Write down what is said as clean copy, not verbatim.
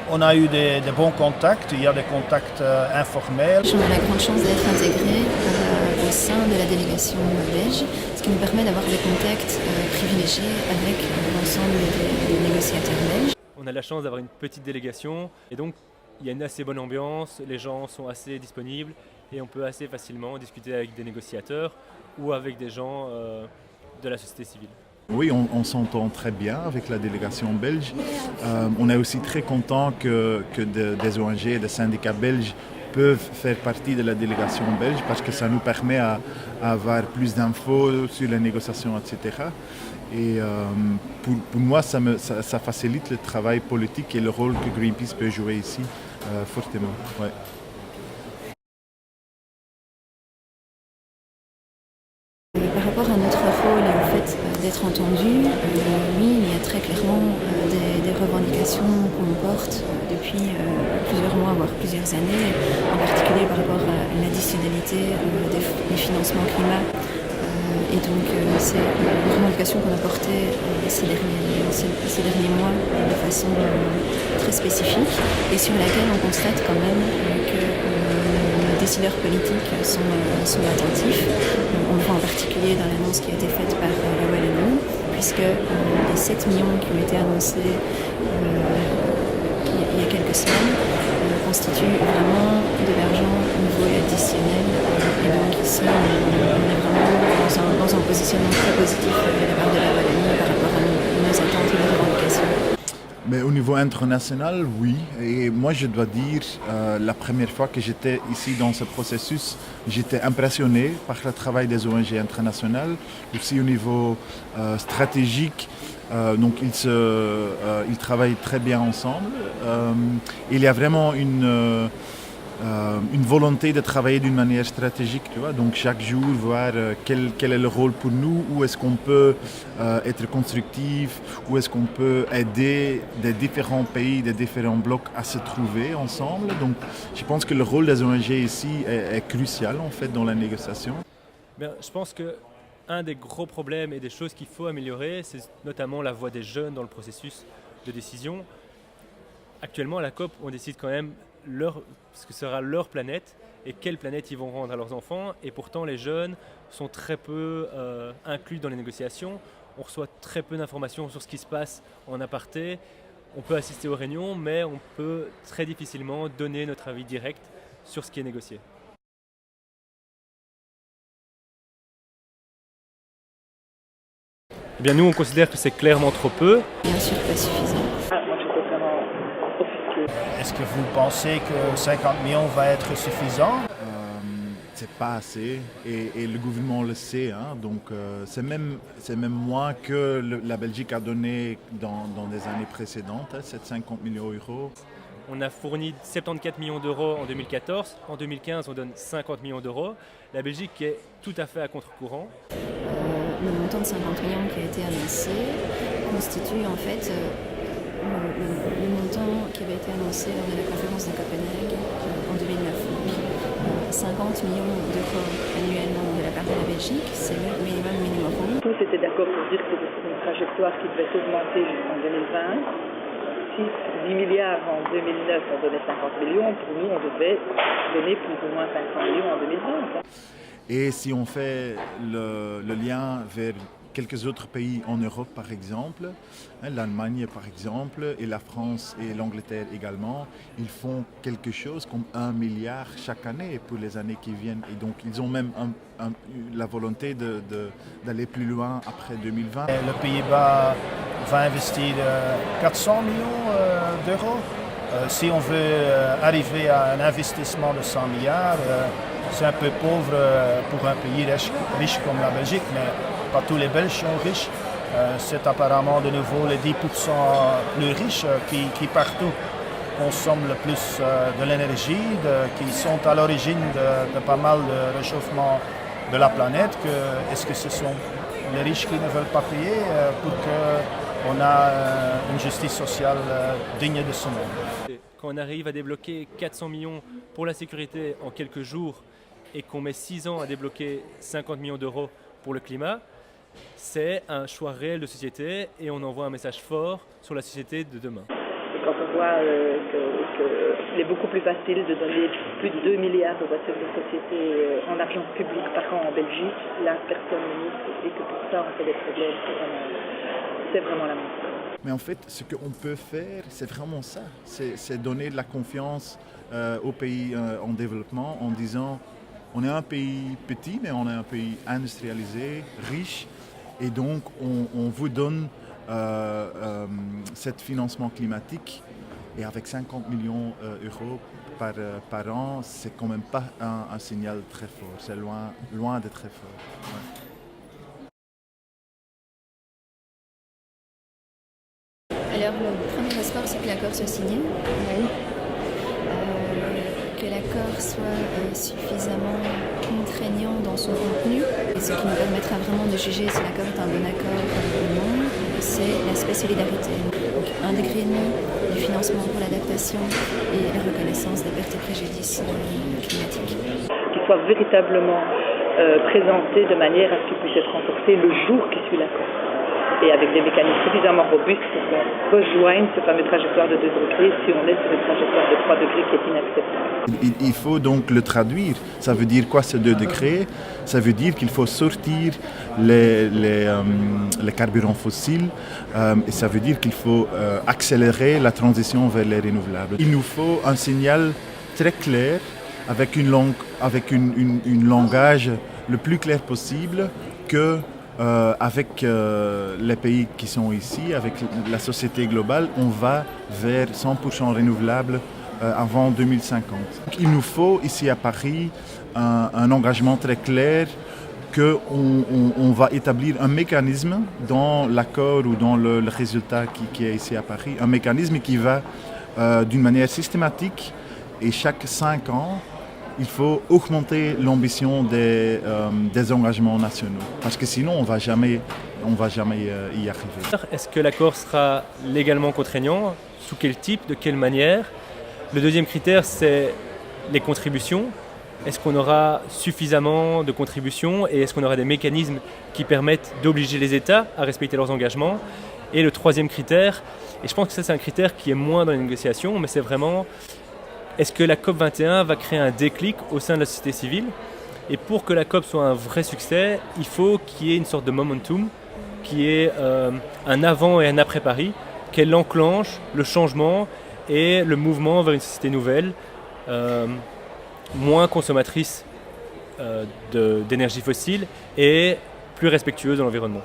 On a eu de bons contacts, il y a des contacts informels. On a la grande chance d'être intégré au sein de la délégation belge, ce qui nous permet d'avoir des contacts privilégiés avec l'ensemble des négociateurs belges. On a la chance d'avoir une petite délégation et donc il y a une assez bonne ambiance, les gens sont assez disponibles et on peut assez facilement discuter avec des négociateurs ou avec des gens de la société civile. Oui, on s'entend très bien avec la délégation belge. On est aussi très content que des ONG et des syndicats belges peuvent faire partie de la délégation belge parce que ça nous permet à avoir plus d'infos sur les négociations, etc. Et pour moi, ça facilite le travail politique et le rôle que Greenpeace peut jouer ici fortement. Ouais. Par rapport à notre rôle et au fait d'être entendu, oui, il y a très clairement des revendications qu'on porte depuis plusieurs mois, voire plusieurs années, en particulier par rapport à l'additionnalité des financements climat. Et donc c'est une revendication qu'on a portée ces derniers mois de façon très spécifique et sur laquelle on constate quand même que les décideurs politiques sont attentifs. On le voit en particulier dans l'annonce qui a été faite par la Wallonie, puisque les 7 millions qui ont été annoncés il y a quelques semaines constituent vraiment de l'argent nouveau et additionnel. Et donc ici, on est vraiment dans un positionnement très positif de la part de la Wallonie par rapport à nos attentes et nos revendications. Mais au niveau international, oui. Et moi, je dois dire, la première fois que j'étais ici dans ce processus, j'étais impressionné par le travail des ONG internationales, aussi au niveau stratégique. Donc, ils travaillent très bien ensemble. Il y a vraiment une volonté de travailler d'une manière stratégique, tu vois. Donc chaque jour, voir quel est le rôle pour nous, où est-ce qu'on peut être constructif, où est-ce qu'on peut aider des différents pays, des différents blocs à se trouver ensemble. Donc je pense que le rôle des ONG ici est crucial en fait dans la négociation. Bien, je pense qu'un des gros problèmes et des choses qu'il faut améliorer, c'est notamment la voix des jeunes dans le processus de décision. Actuellement, à la COP, on décide quand même ce que sera leur planète et quelle planète ils vont rendre à leurs enfants. Et pourtant, les jeunes sont très peu inclus dans les négociations. On reçoit très peu d'informations sur ce qui se passe en aparté. On peut assister aux réunions, mais on peut très difficilement donner notre avis direct sur ce qui est négocié. Eh bien, nous, on considère que c'est clairement trop peu. Bien sûr pas suffisant. Moi, j'étais vraiment offusquée. Est-ce que vous pensez que 50 millions va être suffisant? C'est pas assez et le gouvernement le sait, hein, donc c'est même moins que la Belgique a donné dans des années précédentes, hein, 750 millions d'euros. On a fourni 74 millions d'euros en 2014, en 2015 on donne 50 millions d'euros. La Belgique est tout à fait à contre-courant. Le montant de 50 millions qui a été annoncé constitue en fait le montant qui avait été annoncé lors de la conférence de Copenhague en 2009. 50 millions d'euros annuellement de la part de la Belgique, c'est le minimum. Tous étaient d'accord pour dire que c'était une trajectoire qui devait s'augmenter jusqu'en 2020. Si 10 milliards en 2009, on donnait 50 millions, pour nous, on devait donner plus ou moins 500 millions en 2020. Et si on fait le lien vers quelques autres pays en Europe, par exemple, hein, l'Allemagne, par exemple, et la France et l'Angleterre également, ils font quelque chose comme 1 milliard chaque année pour les années qui viennent. Et donc, ils ont même la volonté d'aller plus loin après 2020. Le Pays-Bas va investir 400 millions d'euros. Si on veut arriver à un investissement de 100 milliards, c'est un peu pauvre pour un pays riche comme la Belgique, mais pas tous les Belges sont riches. C'est apparemment de nouveau les 10% plus riches qui partout consomment le plus de l'énergie, qui sont à l'origine de pas mal de réchauffement de la planète. Est-ce que ce sont les riches qui ne veulent pas payer pour qu'on ait une justice sociale digne de ce nom? Quand on arrive à débloquer 400 millions pour la sécurité en quelques jours et qu'on met 6 ans à débloquer 50 millions d'euros pour le climat, c'est un choix réel de société et on envoie un message fort sur la société de demain. Le quand on voit qu'il est beaucoup plus facile de donner plus de 2 milliards de voitures de société en argent public par an en Belgique, là personne ne nous dit que pour ça on fait des problèmes, c'est vraiment la même. Mais en fait, ce qu'on peut faire, c'est vraiment ça. C'est donner de la confiance aux pays en développement en disant on est un pays petit, mais on est un pays industrialisé, riche, et donc on vous donne ce financement climatique. Et avec 50 millions d'euros par an, c'est quand même pas un signal très fort. C'est loin d'être très fort. Ouais. Alors, le premier espoir, c'est que l'accord soit signé. Que l'accord soit suffisamment contraignant dans son contenu. Et ce qui nous permettra vraiment de juger si l'accord est un bon accord ou non, c'est l'aspect solidarité. Donc, 1,5 degré du financement pour l'adaptation et la reconnaissance des pertes et préjudices climatiques. Qu'il soit véritablement présenté de manière à ce qu'il puisse être renforcé le jour qui suit l'accord. Et avec des mécanismes suffisamment robustes pour qu'on rejoigne ce fameux trajectoire de 2 degrés si on est sur une trajectoire de 3 degrés qui est inacceptable. Il faut donc le traduire. Ça veut dire quoi ce 2 degrés? Ça veut dire qu'il faut sortir les carburants fossiles et ça veut dire qu'il faut accélérer la transition vers les renouvelables. Il nous faut un signal très clair avec un langage le plus clair possible que avec les pays qui sont ici, avec la société globale, on va vers 100% renouvelable avant 2050. Donc, il nous faut ici à Paris un engagement très clair qu'on va établir un mécanisme dans l'accord ou dans le résultat qui est ici à Paris, un mécanisme qui va d'une manière systématique et chaque 5 ans, il faut augmenter l'ambition des engagements nationaux, parce que sinon on va jamais y arriver. Est-ce que l'accord sera légalement contraignant? Sous quel type? De quelle manière? Le deuxième critère, c'est les contributions. Est-ce qu'on aura suffisamment de contributions et est-ce qu'on aura des mécanismes qui permettent d'obliger les États à respecter leurs engagements? Et le troisième critère, et je pense que ça c'est un critère qui est moins dans les négociations, mais c'est vraiment: est-ce que la COP21 va créer un déclic au sein de la société civile? Et pour que la COP soit un vrai succès, il faut qu'il y ait une sorte de momentum, qui est un avant et un après Paris, qu'elle enclenche le changement et le mouvement vers une société nouvelle, moins consommatrice d'énergie fossile et plus respectueuse de l'environnement.